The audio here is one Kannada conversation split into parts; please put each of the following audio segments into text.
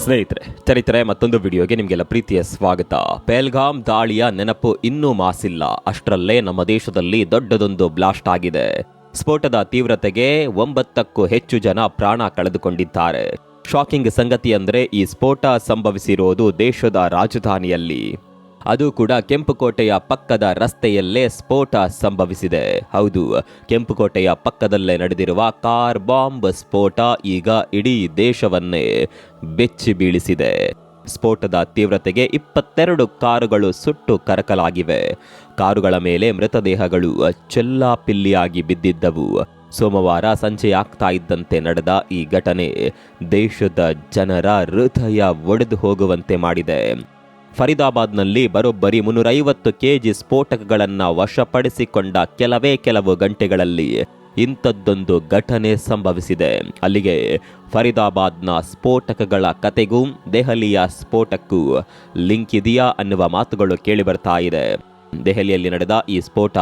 ಸ್ನೇಹಿತರೆ, ಚರಿತ್ರೆ ಮತ್ತೊಂದು ವಿಡಿಯೋಗೆ ನಿಮಗೆಲ್ಲ ಪ್ರೀತಿಯ ಸ್ವಾಗತ. ಪಹಲ್ಗಾಮ್ ದಾಳಿಯ ನೆನಪು ಇನ್ನೂ ಮಾಸಿಲ್ಲ. ಅಷ್ಟರಲ್ಲೇ ನಮ್ಮ ದೇಶದಲ್ಲಿ ದೊಡ್ಡದೊಂದು ಬ್ಲಾಸ್ಟ್ ಆಗಿದೆ. ಸ್ಫೋಟದ ತೀವ್ರತೆಗೆ 9ಕ್ಕೂ ಹೆಚ್ಚು ಜನ ಪ್ರಾಣ ಕಳೆದುಕೊಂಡಿದ್ದಾರೆ. ಶಾಕಿಂಗ್ ಸಂಗತಿ ಅಂದ್ರೆ ಈ ಸ್ಫೋಟ ಸಂಭವಿಸಿರೋದು ದೇಶದ ರಾಜಧಾನಿಯಲ್ಲಿ. ಅದು ಕೂಡ ಕೆಂಪುಕೋಟೆಯ ಪಕ್ಕದ ರಸ್ತೆಯಲ್ಲೇ ಸ್ಫೋಟ ಸಂಭವಿಸಿದೆ. ಹೌದು, ಕೆಂಪುಕೋಟೆಯ ಪಕ್ಕದಲ್ಲೇ ನಡೆದಿರುವ ಕಾರ್ ಬಾಂಬ್ ಸ್ಫೋಟ ಈಗ ಇಡೀ ದೇಶವನ್ನೇ ಬೆಚ್ಚಿ ಬೀಳಿಸಿದೆ. ಸ್ಫೋಟದ ತೀವ್ರತೆಗೆ 22 ಕಾರುಗಳು ಸುಟ್ಟು ಕರಕಲಾಗಿವೆ. ಕಾರುಗಳ ಮೇಲೆ ಮೃತದೇಹಗಳು ಚೆಲ್ಲಾಪಿಲ್ಲಿಯಾಗಿ ಬಿದ್ದಿದ್ದವು. ಸೋಮವಾರ ಸಂಜೆ ಆಗ್ತಾ ಇದ್ದಂತೆ ನಡೆದ ಈ ಘಟನೆ ದೇಶದ ಜನರ ಹೃದಯ ಒಡೆದು ಹೋಗುವಂತೆ ಮಾಡಿದೆ. ಫರೀದಾಬಾದ್ನಲ್ಲಿ ಬರೋಬ್ಬರಿ 350 ಕೆಜಿ ಸ್ಫೋಟಕಗಳನ್ನು ವಶಪಡಿಸಿಕೊಂಡ ಕೆಲವು ಗಂಟೆಗಳಲ್ಲಿ ಇಂಥದ್ದೊಂದು ಘಟನೆ ಸಂಭವಿಸಿದೆ. ಅಲ್ಲಿಗೆ ಫರೀದಾಬಾದ್ನ ಸ್ಫೋಟಕಗಳ ಕತೆಗೂ ದೆಹಲಿಯ ಸ್ಫೋಟಕ್ಕೂ ಲಿಂಕ್ ಇದೆಯಾ ಅನ್ನುವ ಮಾತುಗಳು ಕೇಳಿಬರ್ತಾ ಇದೆ. ದೆಹಲಿಯಲ್ಲಿ ನಡೆದ ಈ ಸ್ಫೋಟ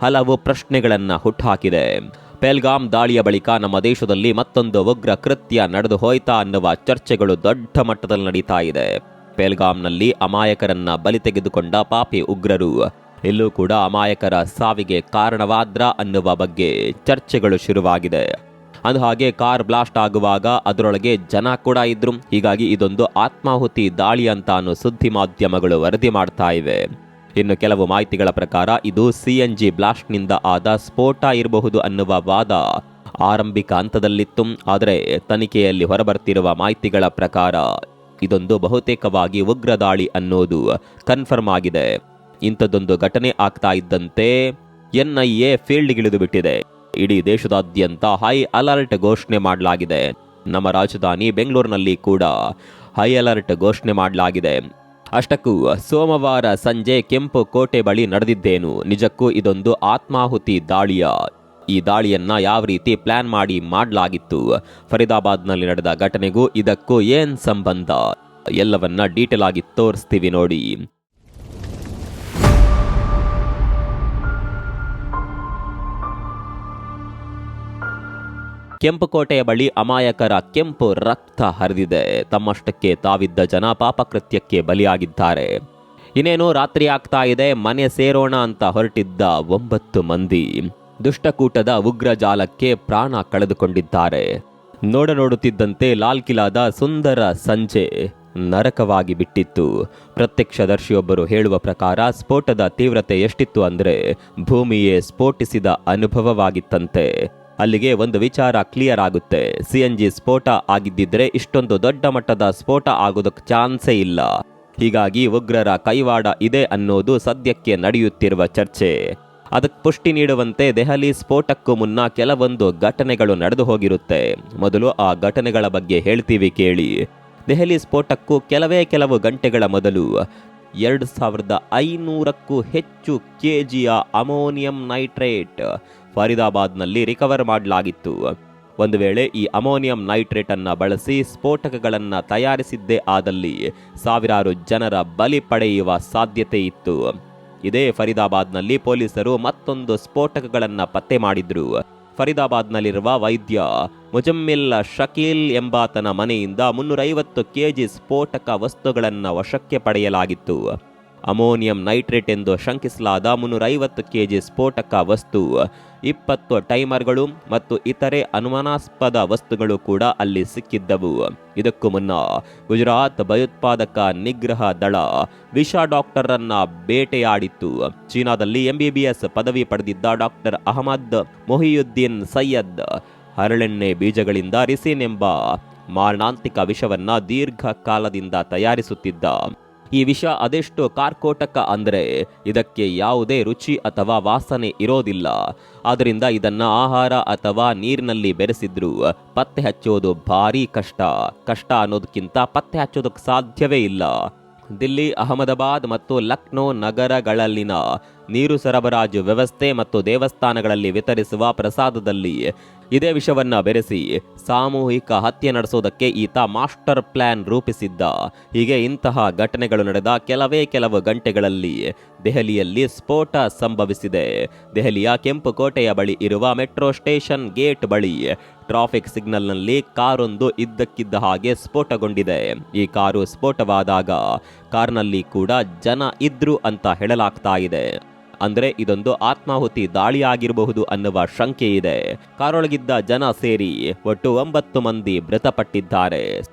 ಹಲವು ಪ್ರಶ್ನೆಗಳನ್ನು ಹುಟ್ಟುಹಾಕಿದೆ. ಪಹಲ್ಗಾಮ್ ದಾಳಿಯ ಬಳಿಕ ನಮ್ಮ ದೇಶದಲ್ಲಿ ಮತ್ತೊಂದು ಉಗ್ರ ಕೃತ್ಯ ನಡೆದು ಹೋಯ್ತಾ ಅನ್ನುವ ಚರ್ಚೆಗಳು ದೊಡ್ಡ ಮಟ್ಟದಲ್ಲಿ ನಡೀತಾ ಇದೆ. ಪಹಲ್ಗಾಮ್ನಲ್ಲಿ ಅಮಾಯಕರನ್ನ ಬಲಿ ತೆಗೆದುಕೊಂಡ ಪಾಪಿ ಉಗ್ರರು ಇಲ್ಲೂ ಕೂಡ ಅಮಾಯಕರ ಸಾವಿಗೆ ಕಾರಣವಾದ್ರ ಅನ್ನುವ ಬಗ್ಗೆ ಚರ್ಚೆಗಳು ಶುರುವಾಗಿದೆ. ಅಂದಹಾಗೆ ಕಾರ್ ಬ್ಲಾಸ್ಟ್ ಆಗುವಾಗ ಅದರೊಳಗೆ ಜನ ಕೂಡ ಇದ್ರು. ಹೀಗಾಗಿ ಇದೊಂದು ಆತ್ಮಾಹುತಿ ದಾಳಿ ಅಂತಾನು ಸುದ್ದಿ ಮಾಧ್ಯಮಗಳು ವರದಿ ಮಾಡ್ತಾ ಇವೆ. ಇನ್ನು ಕೆಲವು ಮಾಹಿತಿಗಳ ಪ್ರಕಾರ ಇದು CNG ಬ್ಲಾಸ್ಟ್ನಿಂದ ಆದ ಸ್ಫೋಟ ಇರಬಹುದು ಅನ್ನುವ ವಾದ ಆರಂಭಿಕ ಹಂತದಲ್ಲಿತ್ತು. ಆದರೆ ತನಿಖೆಯಲ್ಲಿ ಹೊರಬರ್ತಿರುವ ಮಾಹಿತಿಗಳ ಪ್ರಕಾರ ಇದೊಂದು ಬಹುತೇಕವಾಗಿ ಉಗ್ರ ದಾಳಿ ಅನ್ನೋದು ಕನ್ಫರ್ಮ್ ಆಗಿದೆ. ಇಂಥದ್ದೊಂದು ಘಟನೆ ಆಗ್ತಾ ಇದ್ದಂತೆ NIA ಫೀಲ್ಡ್ಗಿಳಿದು ಬಿಟ್ಟಿದೆ. ಇಡೀ ದೇಶದಾದ್ಯಂತ ಹೈ ಅಲರ್ಟ್ ಘೋಷಣೆ ಮಾಡಲಾಗಿದೆ. ನಮ್ಮ ರಾಜಧಾನಿ ಬೆಂಗಳೂರಿನಲ್ಲಿ ಕೂಡ ಹೈ ಅಲರ್ಟ್ ಘೋಷಣೆ ಮಾಡಲಾಗಿದೆ. ಅಷ್ಟಕ್ಕೂ ಸೋಮವಾರ ಸಂಜೆ ಕೆಂಪು ಕೋಟೆ ಬಳಿ ನಡೆದಿದ್ದೇನು? ನಿಜಕ್ಕೂ ಇದೊಂದು ಆತ್ಮಾಹುತಿ ದಾಳಿಯ? ಈ ದಾಳಿಯನ್ನ ಯಾವ ರೀತಿ ಪ್ಲಾನ್ ಮಾಡಿ ಮಾಡಲಾಗಿತ್ತು? ಫರೀದಾಬಾದ್ನಲ್ಲಿ ನಡೆದ ಘಟನೆಗೂ ಇದಕ್ಕೂ ಏನ್ ಸಂಬಂಧ? ಎಲ್ಲವನ್ನ ಡೀಟೇಲ್ ಆಗಿ ತೋರಿಸ್ತೀವಿ ನೋಡಿ. ಕೆಂಪುಕೋಟೆಯ ಬಳಿ ಅಮಾಯಕರ ಕೆಂಪು ರಕ್ತ ಹರಿದಿದೆ. ತಮ್ಮಷ್ಟಕ್ಕೆ ತಾವಿದ್ದ ಜನ ಪಾಪಕೃತ್ಯಕ್ಕೆ ಬಲಿಯಾಗಿದ್ದಾರೆ. ಇನ್ನೇನು ರಾತ್ರಿ ಆಗ್ತಾ ಇದೆ, ಮನೆ ಸೇರೋಣ ಅಂತ ಹೊರಟಿದ್ದ 9 ಮಂದಿ ದುಷ್ಟಕೂಟದ ಉಗ್ರ ಜಾಲಕ್ಕೆ ಪ್ರಾಣ ಕಳೆದುಕೊಂಡಿದ್ದಾರೆ. ನೋಡುತ್ತಿದ್ದಂತೆ ಲಾಲ್ ಕಿಲಾದ ಸುಂದರ ಸಂಜೆ ನರಕವಾಗಿ ಬಿಟ್ಟಿತ್ತು. ಪ್ರತ್ಯಕ್ಷದರ್ಶಿಯೊಬ್ಬರು ಹೇಳುವ ಪ್ರಕಾರ ಸ್ಫೋಟದ ತೀವ್ರತೆ ಎಷ್ಟಿತ್ತು ಅಂದ್ರೆ ಭೂಮಿಯೇ ಸ್ಫೋಟಿಸಿದ ಅನುಭವವಾಗಿತ್ತಂತೆ. ಅಲ್ಲಿಗೆ ಒಂದು ವಿಚಾರ ಕ್ಲಿಯರ್ ಆಗುತ್ತೆ. CNG ಸ್ಫೋಟ ಆಗಿದ್ದಿದ್ರೆ ಇಷ್ಟೊಂದು ದೊಡ್ಡ ಮಟ್ಟದ ಸ್ಫೋಟ ಆಗೋದಕ್ಕೆ ಚಾನ್ಸೇ ಇಲ್ಲ. ಹೀಗಾಗಿ ಉಗ್ರರ ಕೈವಾಡ ಇದೆ ಅನ್ನೋದು ಸದ್ಯಕ್ಕೆ ನಡೆಯುತ್ತಿರುವ ಚರ್ಚೆ. ಅದಕ್ಕೆ ಪುಷ್ಟಿ ನೀಡುವಂತೆ ದೆಹಲಿ ಸ್ಫೋಟಕ್ಕೂ ಮುನ್ನ ಕೆಲವೊಂದು ಘಟನೆಗಳು ನಡೆದು ಹೋಗಿರುತ್ತೆ. ಮೊದಲು ಆ ಘಟನೆಗಳ ಬಗ್ಗೆ ಹೇಳ್ತೀವಿ ಕೇಳಿ. ದೆಹಲಿ ಸ್ಫೋಟಕ್ಕೂ ಕೆಲವು ಗಂಟೆಗಳ ಮೊದಲು 2500ಕ್ಕೂ ಹೆಚ್ಚು ಕೆಜಿಯ ಅಮೋನಿಯಂ ನೈಟ್ರೇಟ್ ಫರೀದಾಬಾದ್ನಲ್ಲಿ ರಿಕವರ್ ಮಾಡಲಾಗಿತ್ತು. ಒಂದು ವೇಳೆ ಈ ಅಮೋನಿಯಂ ನೈಟ್ರೇಟ್ ಅನ್ನ ಬಳಸಿ ಸ್ಫೋಟಕಗಳನ್ನು ತಯಾರಿಸಿದ್ದೇ ಆದಲ್ಲಿ ಸಾವಿರಾರು ಜನರ ಬಲಿ ಪಡೆಯುವ ಸಾಧ್ಯತೆ ಇತ್ತು. ಇದೇ ಫರೀದಾಬಾದ್ನಲ್ಲಿ ಪೊಲೀಸರು ಮತ್ತೊಂದು ಸ್ಫೋಟಕಗಳನ್ನು ಪತ್ತೆ ಮಾಡಿದ್ರು. ಫರೀದಾಬಾದ್ನಲ್ಲಿರುವ ವೈದ್ಯ ಮುಜಮ್ಮಿಲ್ ಶಕೀಲ್ ಎಂಬಾತನ ಮನೆಯಿಂದ 350 ಕೆಜಿ ಸ್ಫೋಟಕ ವಸ್ತುಗಳನ್ನು ವಶಕ್ಕೆ ಪಡೆಯಲಾಗಿತ್ತು. ಅಮೋನಿಯಂ ನೈಟ್ರೇಟ್ ಎಂದು ಶಂಕಿಸಲಾದ 350 ಕೆಜಿ ಸ್ಫೋಟಕ ವಸ್ತು, 20 ಟೈಮರ್ಗಳು ಮತ್ತು ಇತರೆ ಅನುಮಾನಾಸ್ಪದ ವಸ್ತುಗಳು ಕೂಡ ಅಲ್ಲಿ ಸಿಕ್ಕಿದ್ದವು. ಇದಕ್ಕೂ ಮುನ್ನ ಗುಜರಾತ್ ಭಯೋತ್ಪಾದಕ ನಿಗ್ರಹ ದಳ ವಿಷ ಡಾಕ್ಟರ್ ಅನ್ನ ಬೇಟೆಯಾಡಿತ್ತು. ಚೀನಾದಲ್ಲಿ MBBS ಪದವಿ ಪಡೆದಿದ್ದ ಡಾಕ್ಟರ್ ಅಹಮದ್ ಮೊಹಿಯುದ್ದೀನ್ ಸೈಯದ್ ಹರಳೆಣ್ಣೆ ಬೀಜಗಳಿಂದ ರಿಸಿನ್ ಎಂಬ ಮಾರಣಾಂತಿಕ ವಿಷವನ್ನ ದೀರ್ಘಕಾಲದಿಂದ ತಯಾರಿಸುತ್ತಿದ್ದ. ಈ ವಿಷ ಅದೆಷ್ಟು ಕಾರ್ಕೋಟಕ ಅಂದ್ರೆ ಇದಕ್ಕೆ ಯಾವುದೇ ರುಚಿ ಅಥವಾ ವಾಸನೆ ಇರೋದಿಲ್ಲ. ಆದ್ದರಿಂದ ಇದನ್ನ ಆಹಾರ ಅಥವಾ ನೀರಿನಲ್ಲಿ ಬೆರೆಸಿದ್ರು ಪತ್ತೆ ಹಚ್ಚೋದು ಭಾರಿ ಕಷ್ಟ ಅನ್ನೋದಕ್ಕಿಂತ ಪತ್ತೆ ಹಚ್ಚೋದಕ್ಕೆ ಸಾಧ್ಯವೇ ಇಲ್ಲ. ದಿಲ್ಲಿ, ಅಹಮದಾಬಾದ್ ಮತ್ತು ಲಕ್ನೋ ನಗರಗಳಲ್ಲಿನ ನೀರು ಸರಬರಾಜು ವ್ಯವಸ್ಥೆ ಮತ್ತು ದೇವಸ್ಥಾನಗಳಲ್ಲಿ ವಿತರಿಸುವ ಪ್ರಸಾದದಲ್ಲಿ ಇದೇ ವಿಷವನ್ನ ಬೆರೆಸಿ ಸಾಮೂಹಿಕ ಹತ್ಯೆ ನಡೆಸೋದಕ್ಕೆ ಈತ ಮಾಸ್ಟರ್ ಪ್ಲಾನ್ ರೂಪಿಸಿದ್ದ. ಹೀಗೆ ಇಂತಹ ಘಟನೆಗಳು ನಡೆದ ಕೆಲವು ಗಂಟೆಗಳಲ್ಲಿ ದೆಹಲಿಯಲ್ಲಿ ಸ್ಫೋಟ ಸಂಭವಿಸಿದೆ. ದೆಹಲಿಯ ಕೆಂಪು ಕೋಟೆಯ ಬಳಿ ಇರುವ ಮೆಟ್ರೋ ಸ್ಟೇಷನ್ ಗೇಟ್ ಬಳಿ ಟ್ರಾಫಿಕ್ ಸಿಗ್ನಲ್ನಲ್ಲಿ ಕಾರೊಂದು ಇದ್ದಕ್ಕಿದ್ದ ಹಾಗೆ ಸ್ಫೋಟಗೊಂಡಿದೆ. ಈ ಕಾರು ಸ್ಫೋಟವಾದಾಗ ಕಾರ್ನಲ್ಲಿ ಕೂಡ ಜನ ಇದ್ರು ಅಂತ ಹೇಳಲಾಗ್ತಾ ಇದೆ. ಅಂದ್ರೆ ಇದೊಂದು ಆತ್ಮಾಹುತಿ ದಾಳಿಯಾಗಿರಬಹುದು ಅನ್ನುವ ಶಂಕೆ ಇದೆ. ಕಾರೊಳಗಿದ್ದ ಜನ ಸೇರಿ ಒಟ್ಟು 9 ಮಂದಿ ಮೃತಪಟ್ಟಿದ್ದಾರೆ.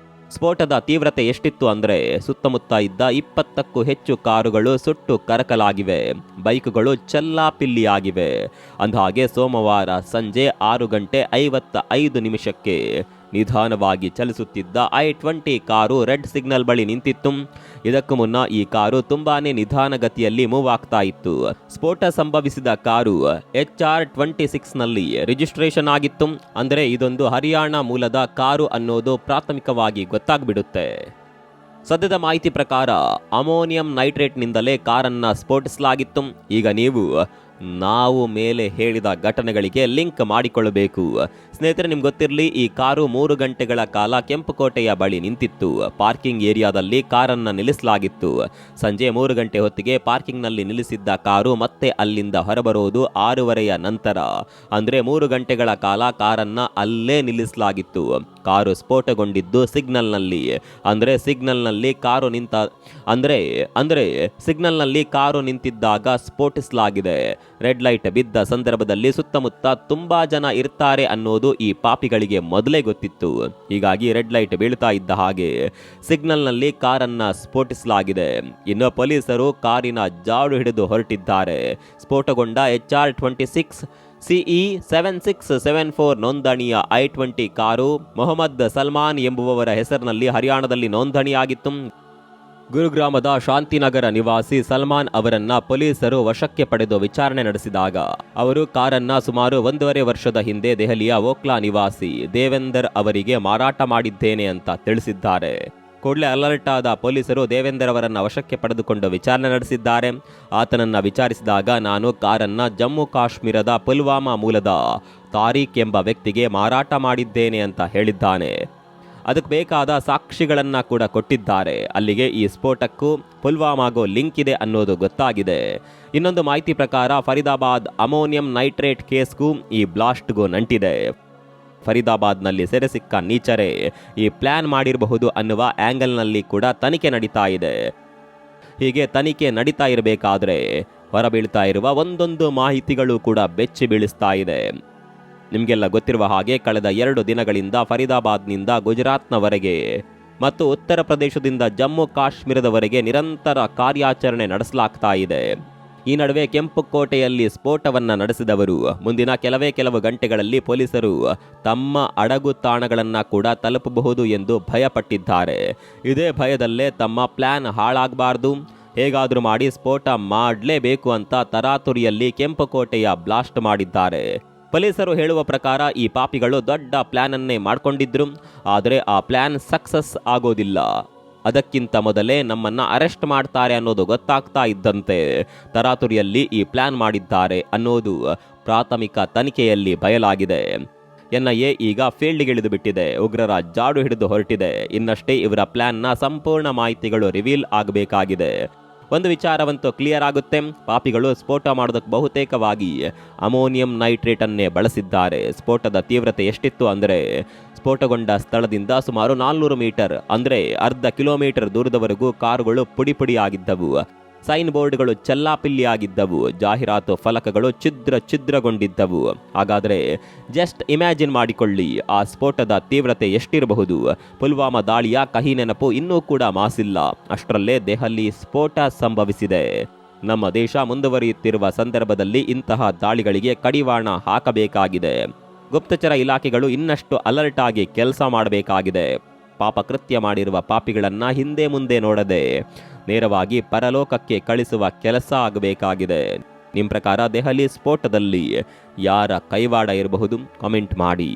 ಸ್ಫೋಟದ ತೀವ್ರತೆ ಎಷ್ಟಿತ್ತು ಅಂದ್ರೆ ಸುತ್ತಮುತ್ತ ಇದ್ದ 20ಕ್ಕೂ ಹೆಚ್ಚು ಕಾರುಗಳು ಸುಟ್ಟು ಕರಕಲಾಗಿವೆ, ಬೈಕ್ಗಳು ಚೆಲ್ಲಾಪಿಲ್ಲಿಯಾಗಿವೆ. ಅಂದಹಾಗೆ ಸೋಮವಾರ ಸಂಜೆ 6:55 ನಿಧಾನವಾಗಿ ಚಲಿಸುತ್ತಿದ್ದ i20 ಕಾರು ರೆಡ್ ಸಿಗ್ನಲ್ ಬಳಿ ನಿಂತಿತ್ತು. ಇದಕ್ಕೂ ಮುನ್ನ ಈ ಕಾರು ತುಂಬಾನೇ ನಿಧಾನಗತಿಯಲ್ಲಿ ಮೂವ್ ಆಗ್ತಾ ಇತ್ತು. ಸ್ಫೋಟ ಸಂಭವಿಸಿದ ಕಾರು HR26 ನಲ್ಲಿ ರಿಜಿಸ್ಟ್ರೇಷನ್ ಆಗಿತ್ತು. ಅಂದರೆ ಇದೊಂದು ಹರಿಯಾಣ ಮೂಲದ ಕಾರು ಅನ್ನೋದು ಪ್ರಾಥಮಿಕವಾಗಿ ಗೊತ್ತಾಗ್ಬಿಡುತ್ತೆ. ಸದ್ಯದ ಮಾಹಿತಿ ಪ್ರಕಾರ ಅಮೋನಿಯಂ ನೈಟ್ರೇಟ್ನಿಂದಲೇ ಕಾರನ್ನ ಸ್ಫೋಟಿಸಲಾಗಿತ್ತು. ಈಗ ನಾವು ಮೇಲೆ ಹೇಳಿದ ಘಟನೆಗಳಿಗೆ ಲಿಂಕ್ ಮಾಡಿಕೊಳ್ಳಬೇಕು. ಸ್ನೇಹಿತರೆ, ನಿಮ್ಗೆ ಗೊತ್ತಿರಲಿ, ಈ ಕಾರು 3 ಗಂಟೆಗಳ ಕಾಲ ಕೆಂಪುಕೋಟೆಯ ಬಳಿ ನಿಂತಿತ್ತು. ಪಾರ್ಕಿಂಗ್ ಏರಿಯಾದಲ್ಲಿ ಕಾರನ್ನು ನಿಲ್ಲಿಸಲಾಗಿತ್ತು. ಸಂಜೆ 3 ಗಂಟೆ ಹೊತ್ತಿಗೆ ಪಾರ್ಕಿಂಗ್ನಲ್ಲಿ ನಿಲ್ಲಿಸಿದ್ದ ಕಾರು ಮತ್ತೆ ಅಲ್ಲಿಂದ ಹೊರಬರೋದು 6:30 ನಂತರ. ಅಂದರೆ 3 ಗಂಟೆಗಳ ಕಾಲ ಕಾರನ್ನು ಅಲ್ಲೇ ನಿಲ್ಲಿಸಲಾಗಿತ್ತು. ಕಾರು ಸ್ಫೋಟಗೊಂಡಿದ್ದು ಸಿಗ್ನಲ್ನಲ್ಲಿ. ಅಂದರೆ ಸಿಗ್ನಲ್ನಲ್ಲಿ ಕಾರು ನಿಂತಿದ್ದಾಗ ಸ್ಫೋಟಿಸಲಾಗಿದೆ. ರೆಡ್ ಲೈಟ್ ಬಿದ್ದ ಸಂದರ್ಭದಲ್ಲಿ ಸುತ್ತಮುತ್ತ ತುಂಬಾ ಜನ ಇರ್ತಾರೆ ಅನ್ನೋದು ಈ ಪಾಪಿಗಳಿಗೆ ಮೊದಲೇ ಗೊತ್ತಿತ್ತು. ಹೀಗಾಗಿ ರೆಡ್ ಲೈಟ್ ಬೀಳ್ತಾ ಇದ್ದ ಹಾಗೆ ಸಿಗ್ನಲ್ನಲ್ಲಿ ಕಾರನ್ನ ಸ್ಫೋಟಿಸಲಾಗಿದೆ. ಇನ್ನು ಪೊಲೀಸರು ಕಾರಿನ ಜಾಡು ಹಿಡಿದು ಹೊರಟಿದ್ದಾರೆ. ಸ್ಫೋಟಗೊಂಡ HR26 CE 7674 ನೋಂದಣಿಯ i20 ಕಾರು ಮೊಹಮ್ಮದ್ ಸಲ್ಮಾನ್ ಎಂಬುವವರ ಹೆಸರಿನಲ್ಲಿ ಹರಿಯಾಣದಲ್ಲಿ ನೋಂದಣಿಯಾಗಿತ್ತು. ಗುರುಗ್ರಾಮದ ಶಾಂತಿನಗರ ನಿವಾಸಿ ಸಲ್ಮಾನ್ ಅವರನ್ನ ಪೊಲೀಸರು ವಶಕ್ಕೆ ಪಡೆದು ವಿಚಾರಣೆ ನಡೆಸಿದಾಗ ಅವರು ಕಾರನ್ನ ಸುಮಾರು 1.5 ವರ್ಷದ ಹಿಂದೆ ದೆಹಲಿಯ ಓಕ್ಲಾ ನಿವಾಸಿ ದೇವೇಂದರ್ ಅವರಿಗೆ ಮಾರಾಟ ಮಾಡಿದ್ದೇನೆ ಅಂತ ತಿಳಿಸಿದ್ದಾರೆ. ಕೂಡಲೇ ಅಲರ್ಟ್ ಆದ ಪೊಲೀಸರು ದೇವೇಂದರ್ ಅವರನ್ನ ವಶಕ್ಕೆ ಪಡೆದುಕೊಂಡು ವಿಚಾರಣೆ ನಡೆಸಿದ್ದಾರೆ. ಆತನನ್ನ ವಿಚಾರಿಸಿದಾಗ ನಾನು ಕಾರನ್ನ ಜಮ್ಮು ಕಾಶ್ಮೀರದ ಪುಲ್ವಾಮಾ ಮೂಲದ ತಾರೀಕ್ ಎಂಬ ವ್ಯಕ್ತಿಗೆ ಮಾರಾಟ ಮಾಡಿದ್ದೇನೆ ಅಂತ ಹೇಳಿದ್ದಾನೆ. ಅದಕ್ಕೆ ಬೇಕಾದ ಸಾಕ್ಷಿಗಳನ್ನ ಕೂಡ ಕೊಟ್ಟಿದ್ದಾರೆ. ಅಲ್ಲಿಗೆ ಈ ಸ್ಫೋಟಕ್ಕೂ ಪುಲ್ವಾಮಾಗೂ ಲಿಂಕ್ ಇದೆ ಅನ್ನೋದು ಗೊತ್ತಾಗಿದೆ. ಇನ್ನೊಂದು ಮಾಹಿತಿ ಪ್ರಕಾರ ಫರೀದಾಬಾದ್ ಅಮೋನಿಯಂ ನೈಟ್ರೇಟ್ ಕೇಸ್ಗೂ ಈ ಬ್ಲಾಸ್ಟ್ಗೂ ನಂಟಿದೆ. ಫರೀದಾಬಾದ್ನಲ್ಲಿ ಸೆರೆ ಸಿಕ್ಕ ನೀಚರೇ ಈ ಪ್ಲಾನ್ ಮಾಡಿರಬಹುದು ಅನ್ನುವ ಆಂಗಲ್ನಲ್ಲಿ ಕೂಡ ತನಿಖೆ ನಡೀತಾ ಇದೆ. ಹೀಗೆ ತನಿಖೆ ನಡೀತಾ ಇರಬೇಕಾದ್ರೆ ಹೊರಬೀಳ್ತಾ ಇರುವ ಒಂದೊಂದು ಮಾಹಿತಿಗಳು ಕೂಡ ಬೆಚ್ಚಿ ಬೀಳಿಸ್ತಾ ಇದೆ. ನಿಮಗೆಲ್ಲ ಗೊತ್ತಿರುವ ಹಾಗೆ ಕಳೆದ 2 ದಿನಗಳಿಂದ ಫರೀದಾಬಾದ್ನಿಂದ ಗುಜರಾತ್ನವರೆಗೆ ಮತ್ತು ಉತ್ತರ ಪ್ರದೇಶದಿಂದ ಜಮ್ಮು ಕಾಶ್ಮೀರದವರೆಗೆ ನಿರಂತರ ಕಾರ್ಯಾಚರಣೆ ನಡೆಸಲಾಗ್ತಾ ಇದೆ. ಈ ನಡುವೆ ಕೆಂಪು ಕೋಟೆಯಲ್ಲಿ ಸ್ಫೋಟವನ್ನ ನಡೆಸಿದವರು ಮುಂದಿನ ಕೆಲವು ಗಂಟೆಗಳಲ್ಲಿ ಪೊಲೀಸರು ತಮ್ಮ ಅಡಗು ತಾಣಗಳನ್ನು ಕೂಡ ತಲುಪಬಹುದು ಎಂದು ಭಯಪಟ್ಟಿದ್ದಾರೆ. ಇದೇ ಭಯದಲ್ಲೇ ತಮ್ಮ ಪ್ಲಾನ್ ಹಾಳಾಗಬಾರ್ದು, ಹೇಗಾದರೂ ಮಾಡಿ ಸ್ಫೋಟ ಮಾಡಲೇಬೇಕು ಅಂತ ತರಾತುರಿಯಲ್ಲಿ ಕೆಂಪು ಕೋಟೆಯ ಬ್ಲಾಸ್ಟ್ ಮಾಡಿದ್ದಾರೆ. ಪೊಲೀಸರು ಹೇಳುವ ಪ್ರಕಾರ ಈ ಪಾಪಿಗಳು ದೊಡ್ಡ ಪ್ಲಾನ್ ಅನ್ನೇ ಮಾಡಿಕೊಂಡಿದ್ರು. ಆದರೆ ಆ ಪ್ಲಾನ್ ಸಕ್ಸಸ್ ಆಗೋದಿಲ್ಲ. ಅದಕ್ಕಿಂತ ಮೊದಲೇ ನಮ್ಮನ್ನ ಅರೆಸ್ಟ್ ಮಾಡ್ತಾರೆ ಅನ್ನೋದು ಗೊತ್ತಾಗ್ತಾ ಇದ್ದಂತೆ ತರಾತುರಿಯಲ್ಲಿ ಈ ಪ್ಲಾನ್ ಮಾಡಿದ್ದಾರೆ ಅನ್ನೋದು ಪ್ರಾಥಮಿಕ ತನಿಖೆಯಲ್ಲಿ ಬಯಲಾಗಿದೆ. NIA ಈಗ ಫೀಲ್ಡ್ಗೆ ಇಳಿದು ಬಿಟ್ಟಿದೆ. ಉಗ್ರರ ಜಾಡು ಹಿಡಿದು ಹೊರಟಿದೆ. ಇನ್ನಷ್ಟೇ ಇವರ ಪ್ಲಾನ್ನ ಸಂಪೂರ್ಣ ಮಾಹಿತಿಗಳು ರಿವೀಲ್ ಆಗಬೇಕಾಗಿದೆ. ಒಂದು ವಿಚಾರವಂತೂ ಕ್ಲಿಯರ್ ಆಗುತ್ತೆ, ಪಾಪಿಗಳು ಸ್ಫೋಟ ಮಾಡೋದಕ್ಕೆ ಬಹುತೇಕವಾಗಿ ಅಮೋನಿಯಂ ನೈಟ್ರೇಟ್ ಅನ್ನೇ ಬಳಸಿದ್ದಾರೆ. ಸ್ಫೋಟದ ತೀವ್ರತೆ ಎಷ್ಟಿತ್ತು ಅಂದರೆ ಸ್ಫೋಟಗೊಂಡ ಸ್ಥಳದಿಂದ ಸುಮಾರು 400 ಮೀಟರ್ ಅಂದರೆ ಅರ್ಧ ಕಿಲೋಮೀಟರ್ ದೂರದವರೆಗೂ ಕಾರುಗಳು ಪುಡಿಯಾಗಿದ್ದವು. ಸೈನ್ ಬೋರ್ಡ್ಗಳು ಚೆಲ್ಲಾಪಿಲ್ಲಿಯಾಗಿದ್ದವು. ಜಾಹೀರಾತು ಫಲಕಗಳು ಛಿದ್ರಗೊಂಡಿದ್ದವು. ಹಾಗಾದರೆ ಜಸ್ಟ್ ಇಮ್ಯಾಜಿನ್ ಮಾಡಿಕೊಳ್ಳಿ ಆ ಸ್ಫೋಟದ ತೀವ್ರತೆ ಎಷ್ಟಿರಬಹುದು. ಪುಲ್ವಾಮಾ ದಾಳಿಯ ಕಹಿ ನೆನಪು ಇನ್ನೂ ಕೂಡ ಮಾಸಿಲ್ಲ. ಅಷ್ಟರಲ್ಲೇ ದೆಹಲಿ ಸ್ಫೋಟ ಸಂಭವಿಸಿದೆ. ನಮ್ಮ ದೇಶ ಮುಂದುವರಿಯುತ್ತಿರುವ ಸಂದರ್ಭದಲ್ಲಿ ಇಂತಹ ದಾಳಿಗಳಿಗೆ ಕಡಿವಾಣ ಹಾಕಬೇಕಾಗಿದೆ. ಗುಪ್ತಚರ ಇಲಾಖೆಗಳು ಇನ್ನಷ್ಟು ಅಲರ್ಟ್ ಆಗಿ ಕೆಲಸ ಮಾಡಬೇಕಾಗಿದೆ. ಪಾಪಕೃತ್ಯ ಮಾಡಿರುವ ಪಾಪಿಗಳನ್ನ ಹಿಂದೆ ಮುಂದೆ ನೋಡದೆ ನೇರವಾಗಿ ಪರಲೋಕಕ್ಕೆ ಕಳಿಸುವ ಕೆಲಸ ಆಗಬೇಕಾಗಿದೆ. ನಿಮ್ಮ ಪ್ರಕಾರ ದೆಹಲಿ ಸ್ಫೋಟದಲ್ಲಿ ಯಾರ ಕೈವಾಡ ಇರಬಹುದು? ಕಾಮೆಂಟ್ ಮಾಡಿ.